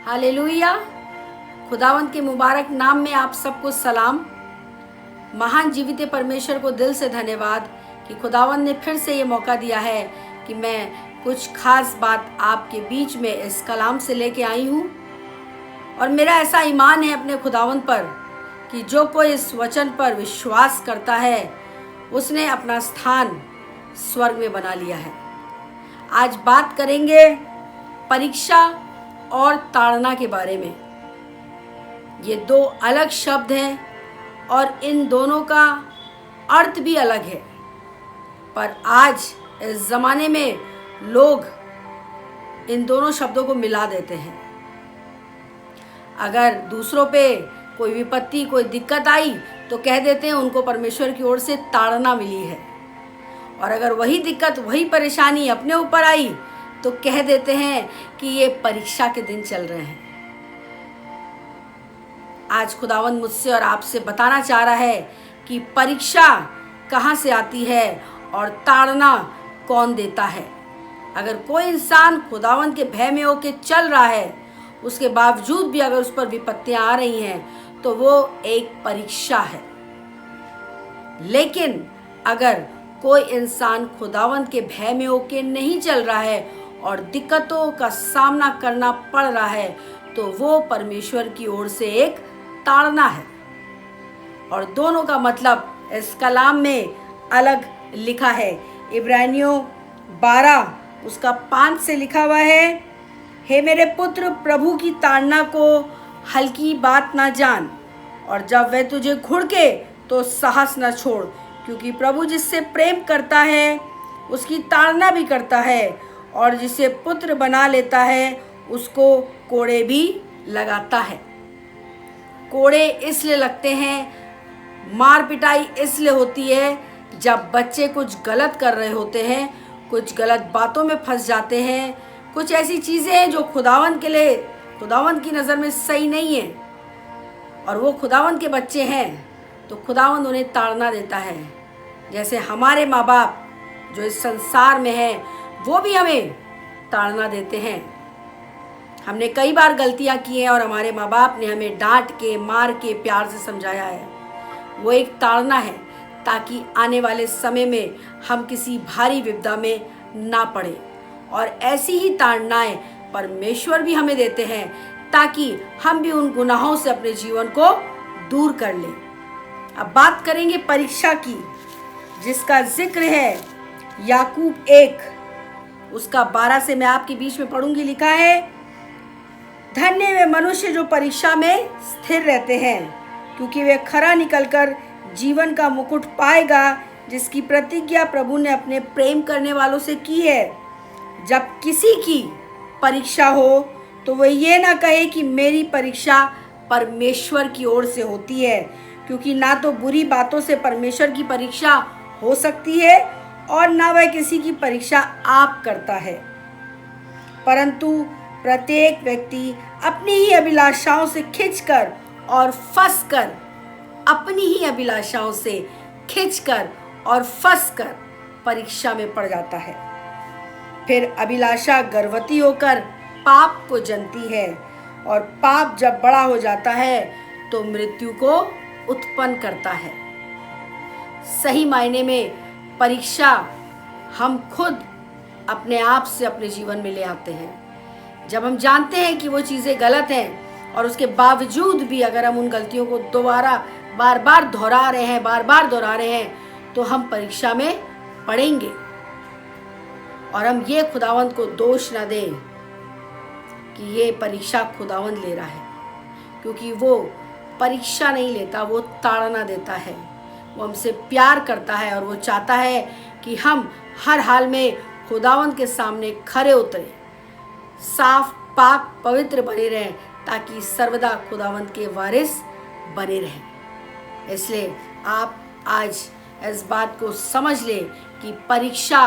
Hallelujah. खुदावंत के मुबारक नाम में आप सबको सलाम। महान जीवित परमेश्वर को दिल से धन्यवाद कि खुदावंत ने फिर से ये मौका दिया है कि मैं कुछ खास बात आपके बीच में इस कलाम से लेके आई हूँ। और मेरा ऐसा ईमान है अपने खुदावंत पर कि जो कोई इस वचन पर विश्वास करता है उसने अपना स्थान स्वर्ग में बना लिया है। आज बात करेंगे परीक्षा और ताड़ना के बारे में। ये दो अलग शब्द हैं और इन दोनों का अर्थ भी अलग है, पर आज इस ज़माने में लोग इन दोनों शब्दों को मिला देते हैं। अगर दूसरों पे कोई विपत्ति, कोई दिक्कत आई तो कह देते हैं उनको परमेश्वर की ओर से ताड़ना मिली है, और अगर वही दिक्कत, वही परेशानी अपने ऊपर आई तो कह देते हैं कि ये परीक्षा के दिन चल रहे हैं। आज खुदावंद मुझसे और आपसे बताना चाह रहा है कि परीक्षा कहाँ से आती है और ताड़ना कौन देता है। अगर कोई इंसान खुदावंद के भय में होकर चल रहा है, उसके बावजूद भी अगर उस पर विपत्तियां आ रही हैं तो वो एक परीक्षा है। लेकिन अगर कोई इंसान खुदावंद के भय में होकर नहीं चल रहा है और दिक्कतों का सामना करना पड़ रहा है तो वो परमेश्वर की ओर से एक ताड़ना है। और दोनों का मतलब इस कलाम में अलग लिखा है। इब्रानियों 12 उसका 5 से लिखा हुआ है, हे मेरे पुत्र, प्रभु की ताड़ना को हल्की बात ना जान, और जब वह तुझे घुड़के तो साहस न छोड़, क्योंकि प्रभु जिससे प्रेम करता है उसकी ताड़ना भी करता है, और जिसे पुत्र बना लेता है उसको कोड़े भी लगाता है। कोड़े इसलिए लगते हैं, मार पिटाई इसलिए होती है जब बच्चे कुछ गलत कर रहे होते हैं, कुछ गलत बातों में फंस जाते हैं, कुछ ऐसी चीज़ें हैं जो खुदावंत के लिए, खुदावंत की नज़र में सही नहीं है, और वो खुदावंत के बच्चे हैं तो खुदावंत उन्हें ताड़ना देता है। जैसे हमारे माँ बाप जो इस संसार में हैं वो भी हमें ताड़ना देते हैं। हमने कई बार गलतियां की हैं और हमारे माँ बाप ने हमें डांट के, मार के, प्यार से समझाया है। वो एक ताड़ना है ताकि आने वाले समय में हम किसी भारी विपदा में ना पड़े। और ऐसी ही ताड़नाएं परमेश्वर भी हमें देते हैं ताकि हम भी उन गुनाहों से अपने जीवन को दूर कर लें। अब बात करेंगे परीक्षा की, जिसका जिक्र है याकूब 1 उसका 12 से मैं आपके बीच में पढ़ूंगी। लिखा है, धन्य वे मनुष्य जो परीक्षा में स्थिर रहते हैं, क्योंकि वे खरा निकलकर जीवन का मुकुट पाएगा, जिसकी प्रतिज्ञा प्रभु ने अपने प्रेम करने वालों से की है। जब किसी की परीक्षा हो तो वह ये ना कहे कि मेरी परीक्षा परमेश्वर की ओर से होती है, क्योंकि ना तो बुरी बातों से परमेश्वर की परीक्षा हो सकती है और ना वह किसी की परीक्षा आप करता है, परंतु प्रत्येक व्यक्ति अपनी ही अभिलाषाओं से खिंचकर और फंसकर, अपनी ही अभिलाषाओं से खिंचकर और फंसकर परीक्षा में पड़ जाता है। फिर अभिलाषा गर्भवती होकर पाप को जनती है, और पाप जब बड़ा हो जाता है तो मृत्यु को उत्पन्न करता है। सही मायने में परीक्षा हम खुद अपने आप से अपने जीवन में ले आते हैं। जब हम जानते हैं कि वो चीज़ें गलत हैं और उसके बावजूद भी अगर हम उन गलतियों को बार बार दोहरा रहे हैं तो हम परीक्षा में पड़ेंगे। और हम ये खुदावंत को दोष ना दें कि ये परीक्षा खुदावंत ले रहा है, क्योंकि वो परीक्षा नहीं लेता, वो ताड़ना देता है। वो हमसे प्यार करता है और वो चाहता है कि हम हर हाल में खुदावंत के सामने खरे उतरें, साफ, पाक, पवित्र बने रहें, ताकि सर्वदा खुदावंत के वारिस बने रहें। इसलिए आप आज इस बात को समझ लें कि परीक्षा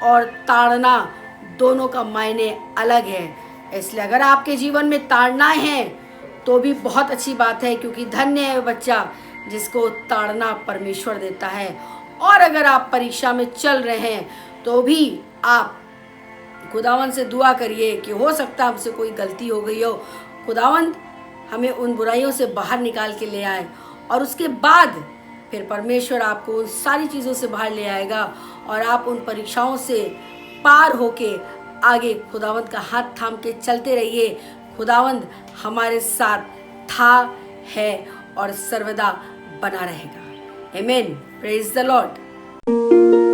और ताड़ना दोनों का मायने अलग है। इसलिए अगर आपके जीवन में ताड़नाएं हैं तो भी बहुत अच्छी बात है, क्योंकि धन्य है बच्चा जिसको ताड़ना परमेश्वर देता है। और अगर आप परीक्षा में चल रहे हैं तो भी आप खुदावंद से दुआ करिए कि हो सकता है हमसे कोई गलती हो गई हो, खुदावंद हमें उन बुराइयों से बाहर निकाल के ले आए, और उसके बाद फिर परमेश्वर आपको उन सारी चीज़ों से बाहर ले आएगा और आप उन परीक्षाओं से पार होके आगे खुदावंद का हाथ थाम के चलते रहिए। खुदावंद हमारे साथ था, है और सर्वदा बना रहेगा। आमीन। Praise the Lord.